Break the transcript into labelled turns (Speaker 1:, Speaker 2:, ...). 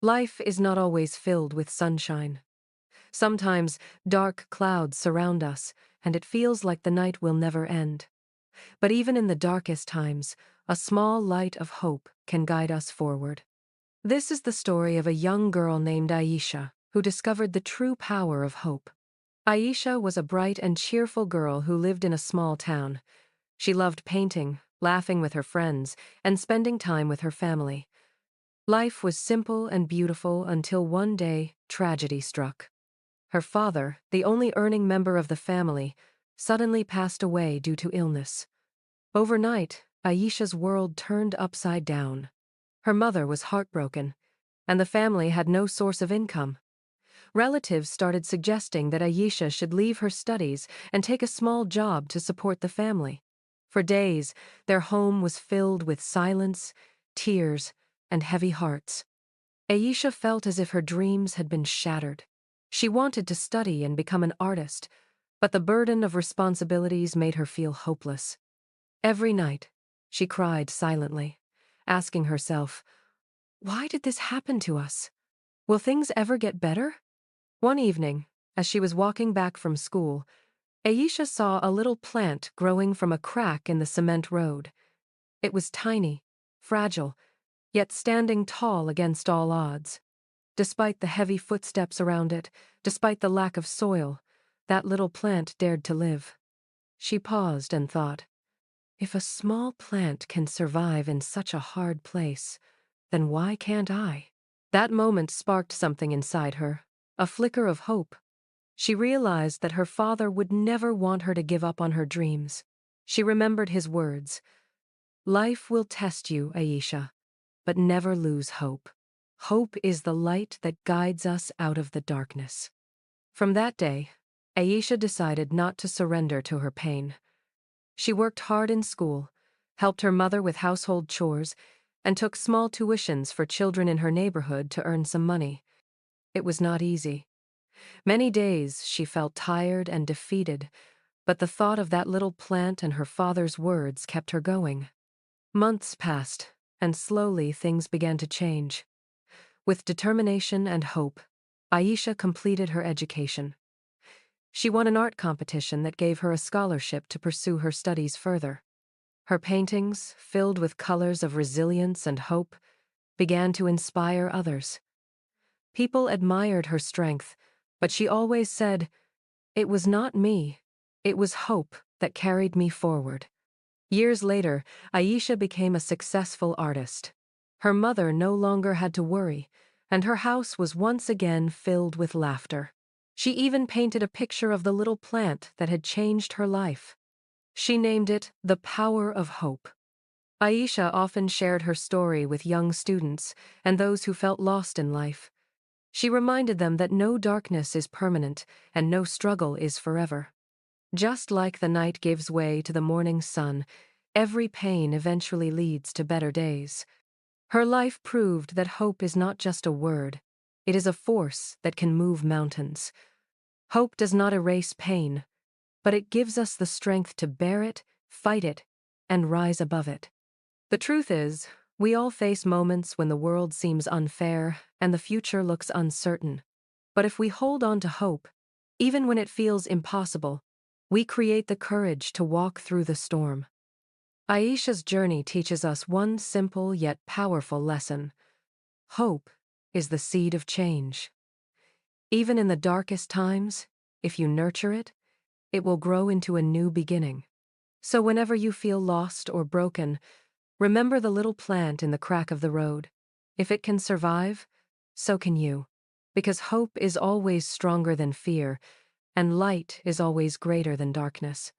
Speaker 1: Life is not always filled with sunshine. Sometimes dark clouds surround us, and it feels like the night will never end. But even in the darkest times, a small light of hope can guide us forward. This is the story of a young girl named Aisha, who discovered the true power of hope. Aisha was a bright and cheerful girl who lived in a small town. She loved painting, laughing with her friends, and spending time with her family. Life was simple and beautiful until one day tragedy struck. Her father, the only earning member of the family, suddenly passed away due to illness. Overnight, Aisha's world turned upside down. Her mother was heartbroken, and the family had no source of income. Relatives started suggesting that Aisha should leave her studies and take a small job to support the family. For days, their home was filled with silence, tears, and heavy hearts. Aisha felt as if her dreams had been shattered. She wanted to study and become an artist, but the burden of responsibilities made her feel hopeless. Every night, she cried silently, asking herself, "Why did this happen to us? Will things ever get better?" One evening, as she was walking back from school, Aisha saw a little plant growing from a crack in the cement road. It was tiny, fragile, yet standing tall against all odds. Despite the heavy footsteps around it, despite the lack of soil, that little plant dared to live. She paused and thought, if a small plant can survive in such a hard place, then why can't I? That moment sparked something inside her, a flicker of hope. She realized that her father would never want her to give up on her dreams. She remembered his words, "Life will test you, Aisha, but never lose hope. Hope is the light that guides us out of the darkness." From that day, Aisha decided not to surrender to her pain. She worked hard in school, helped her mother with household chores, and took small tuitions for children in her neighborhood to earn some money. It was not easy. Many days she felt tired and defeated, but the thought of that little plant and her father's words kept her going. Months passed, and slowly things began to change. With determination and hope, Aisha completed her education. She won an art competition that gave her a scholarship to pursue her studies further. Her paintings, filled with colors of resilience and hope, began to inspire others. People admired her strength, but she always said, "It was not me, it was hope that carried me forward." Years later, Aisha became a successful artist. Her mother no longer had to worry, and her house was once again filled with laughter. She even painted a picture of the little plant that had changed her life. She named it The Power of Hope. Aisha often shared her story with young students and those who felt lost in life. She reminded them that no darkness is permanent and no struggle is forever. Just like the night gives way to the morning sun, every pain eventually leads to better days. Her life proved that hope is not just a word, it is a force that can move mountains. Hope does not erase pain, but it gives us the strength to bear it, fight it, and rise above it. The truth is, we all face moments when the world seems unfair and the future looks uncertain. But if we hold on to hope, even when it feels impossible, we create the courage to walk through the storm. Aisha's journey teaches us one simple yet powerful lesson. Hope is the seed of change. Even in the darkest times, if you nurture it, it will grow into a new beginning. So whenever you feel lost or broken, remember the little plant in the crack of the road. If it can survive, so can you. Because hope is always stronger than fear, and light is always greater than darkness.